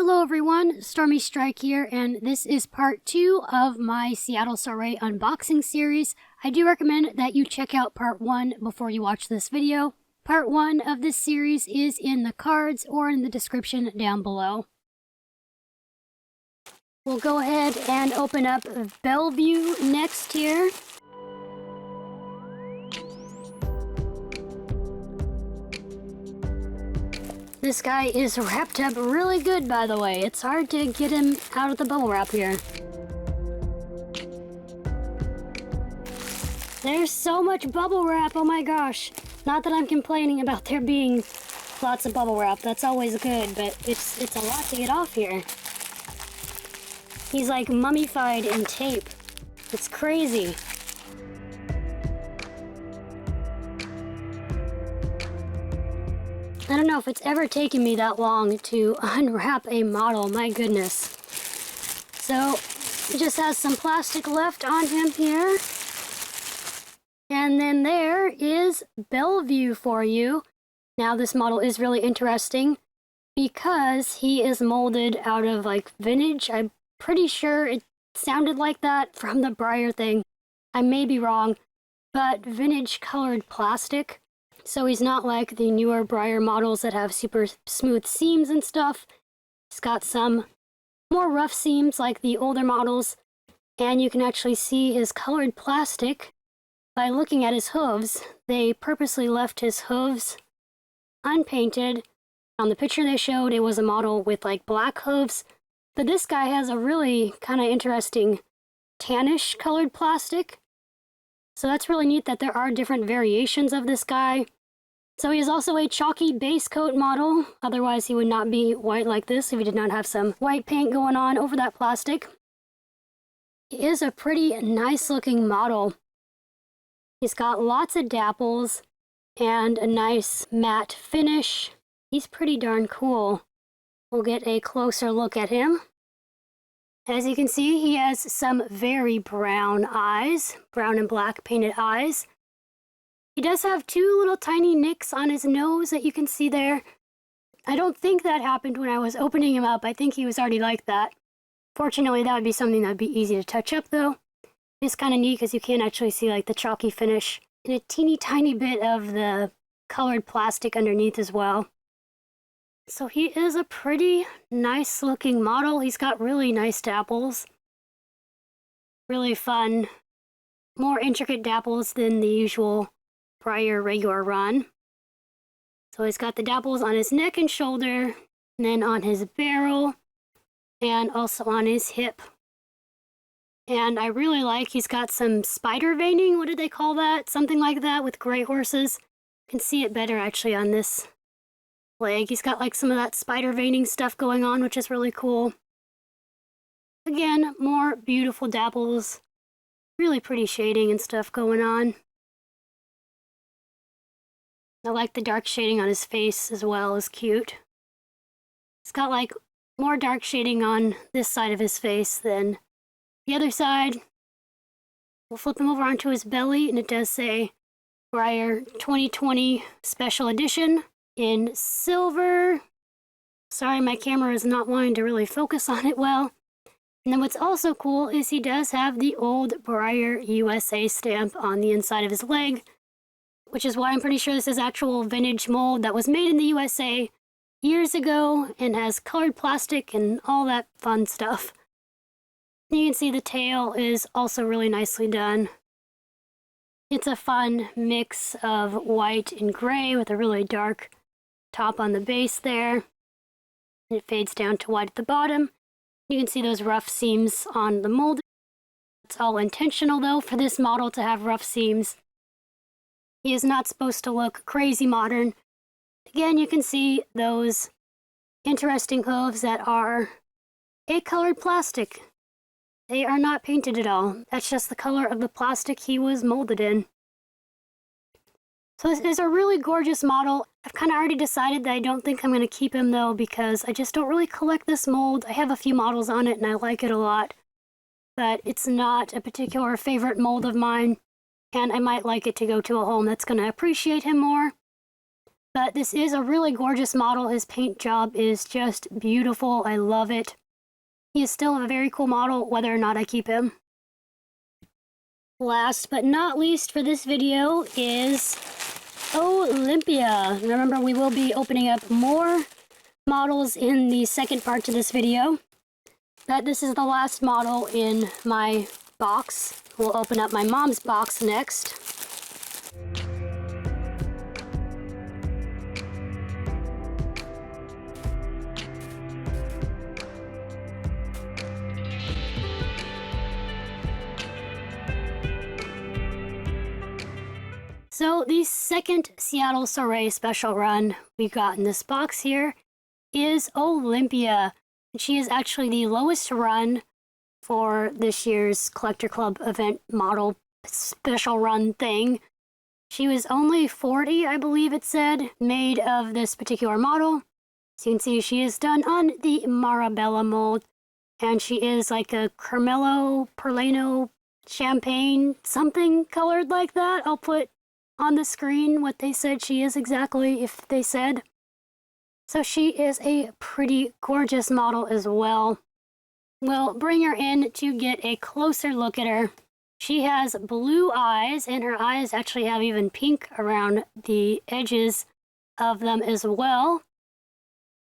Hello everyone, Stormy Strike here, and this is part 2 of my Seattle Soiree unboxing series. I do recommend that you check out part 1 before you watch this video. Part 1 of this series is in the cards or in the description down below. We'll go ahead and open up Bellevue next here. This guy is wrapped up really good, by the way. It's hard to get him out of the bubble wrap here. There's so much bubble wrap, oh my gosh. Not that I'm complaining about there being lots of bubble wrap. That's always good, but it's a lot to get off here. He's like mummified in tape. It's crazy. I don't know if it's ever taken me that long to unwrap a model, my goodness. So, he just has some plastic left on him here. And then there is Bellevue for you. Now this model is really interesting because he is molded out of like vintage. I'm pretty sure it sounded like that from the Breyer thing. I may be wrong, but vintage colored plastic. So he's not like the newer Breyer models that have super smooth seams and stuff. He's got some more rough seams like the older models. And you can actually see his colored plastic by looking at his hooves. They purposely left his hooves unpainted. On the picture they showed, it was a model with like black hooves. But this guy has a really kind of interesting tannish colored plastic. So that's really neat that there are different variations of this guy. So he is also a chalky base coat model, otherwise he would not be white like this if he did not have some white paint going on over that plastic. He is a pretty nice looking model. He's got lots of dapples and a nice matte finish. He's pretty darn cool. We'll get a closer look at him. As you can see, he has some very brown eyes, brown and black painted eyes. He does have two little tiny nicks on his nose that you can see there. I don't think that happened when I was opening him up. I think he was already like that. Fortunately, that would be something that would be easy to touch up though. It's kind of neat because you can actually see like the chalky finish and a teeny tiny bit of the colored plastic underneath as well. So he is a pretty nice looking model. He's got really nice dapples. Really fun. More intricate dapples than the usual Breyer regular run. So he's got the dapples on his neck and shoulder, and then on his barrel, and also on his hip. And I really like he's got some spider veining. What did they call that? Something like that with gray horses. You can see it better actually on this leg. He's got like some of that spider veining stuff going on, which is really cool. Again, more beautiful dapples. Really pretty shading and stuff going on. I like the dark shading on his face as well, is cute. He's got like more dark shading on this side of his face than the other side. We'll flip him over onto his belly and it does say Breyer 2020 Special Edition in silver. Sorry, my camera is not wanting to really focus on it well. And then what's also cool is he does have the old Breyer USA stamp on the inside of his leg, which is why I'm pretty sure this is actual vintage mold that was made in the USA years ago and has colored plastic and all that fun stuff. You can see the tail is also really nicely done. It's a fun mix of white and gray with a really dark top on the base there. It fades down to white at the bottom. You can see those rough seams on the mold. It's all intentional though for this model to have rough seams. He is not supposed to look crazy modern. Again, you can see those interesting hooves that are a colored plastic. They are not painted at all. That's just the color of the plastic he was molded in. So this is a really gorgeous model. I've kind of already decided that I don't think I'm going to keep him though because I just don't really collect this mold. I have a few models on it and I like it a lot. But it's not a particular favorite mold of mine. And I might like it to go to a home that's going to appreciate him more. But this is a really gorgeous model. His paint job is just beautiful. I love it. He is still a very cool model, whether or not I keep him. Last but not least for this video is Olympia. Remember, we will be opening up more models in the second part to this video. But this is the last model in my box. We'll open up my mom's box next. So the second Seattle Soiree special run we got in this box here is Olympia. She is actually the lowest run for this year's Collector Club event model special run thing. She was only 40, I believe it said, made of this particular model. So you can see she is done on the Marabella mold, and she is like a Carmelo, Perlano, Champagne, something colored like that. I'll put on the screen what they said she is exactly, if they said. So she is a pretty gorgeous model as well. We'll bring her in to get a closer look at her. She has blue eyes, and her eyes actually have even pink around the edges of them as well.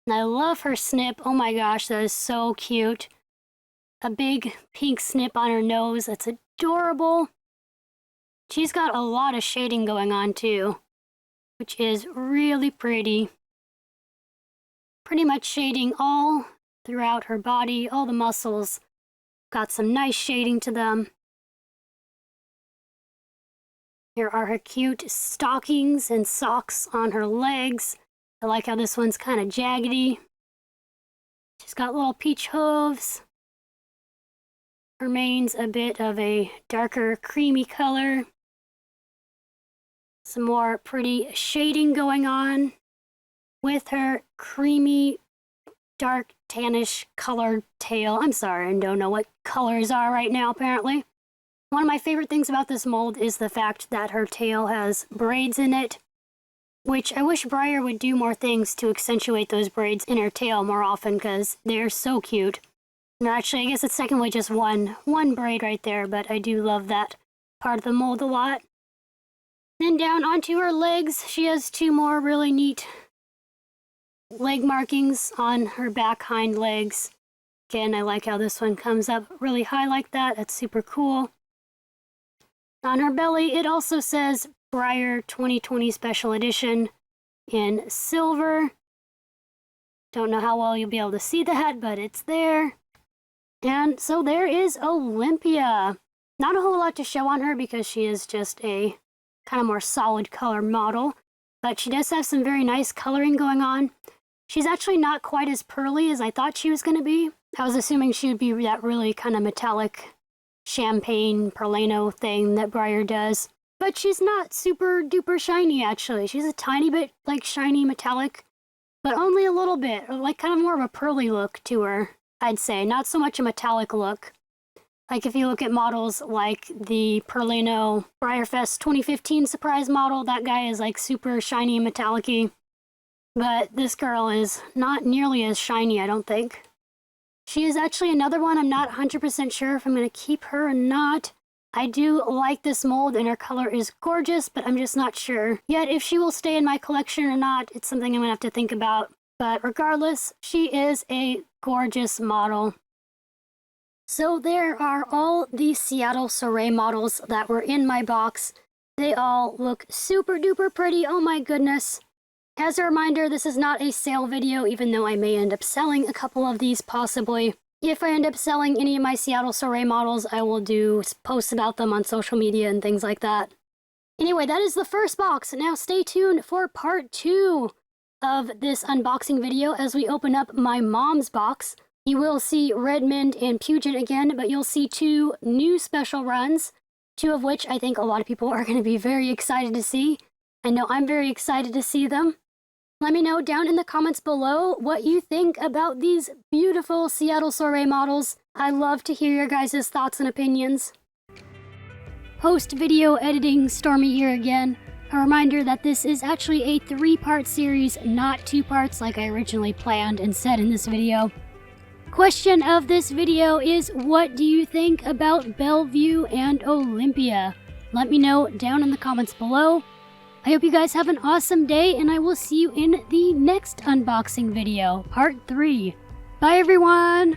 And I love her snip. Oh my gosh, that is so cute. A big pink snip on her nose. That's adorable. She's got a lot of shading going on too, which is really pretty. Pretty much shading all throughout her body, all the muscles. Got some nice shading to them. Here are her cute stockings and socks on her legs. I like how this one's kind of jaggedy. She's got little peach hooves. Her mane's a bit of a darker creamy color. Some more pretty shading going on with her creamy, dark, tannish colored tail. I'm sorry, I don't know what colors are right now, apparently. One of my favorite things about this mold is the fact that her tail has braids in it, which I wish Breyer would do more things to accentuate those braids in her tail more often, because they're so cute. And actually, I guess it's technically just one braid right there, but I do love that part of the mold a lot. Then down onto her legs, she has two more really neat leg markings on her back hind legs. Again, I like how this one comes up really high like that. That's super cool. On her belly, it also says Breyer 2020 Special Edition in silver. Don't know how well you'll be able to see that, but it's there. And so there is Olympia. Not a whole lot to show on her because she is just a kind of more solid color model, but she does have some very nice coloring going on. She's actually not quite as pearly as I thought she was going to be. I was assuming she would be that really kind of metallic champagne Perlano thing that Breyer does, but she's not super duper shiny actually. She's a tiny bit like shiny metallic, but only a little bit, or like kind of more of a pearly look to her, I'd say. Not so much a metallic look. Like if you look at models like the Perlano Breyerfest 2015 surprise model, that guy is like super shiny and metallic-y. But this girl is not nearly as shiny, I don't think. She is actually another one I'm not 100% sure if I'm going to keep her or not. I do like this mold and her color is gorgeous, but I'm just not sure yet if she will stay in my collection or not. It's something I'm going to have to think about. But regardless, she is a gorgeous model. So there are all the Seattle Soiree models that were in my box. They all look super duper pretty, oh my goodness. As a reminder, this is not a sale video, even though I may end up selling a couple of these possibly. If I end up selling any of my Seattle Soiree models, I will do posts about them on social media and things like that. Anyway, that is the first box. Now stay tuned for part 2 of this unboxing video as we open up my mom's box. You will see Redmond and Puget again, but you'll see 2 new special runs, 2 of which I think a lot of people are going to be very excited to see. I know I'm very excited to see them. Let me know down in the comments below what you think about these beautiful Seattle Soiree models. I love to hear your guys' thoughts and opinions. Post-video editing, Stormy here again. A reminder that this is actually a 3-part series, not 2 parts like I originally planned and said in this video. Question of this video is, what do you think about Bellevue and Olympia? Let me know down in the comments below. I hope you guys have an awesome day, and I will see you in the next unboxing video, part 3. Bye everyone!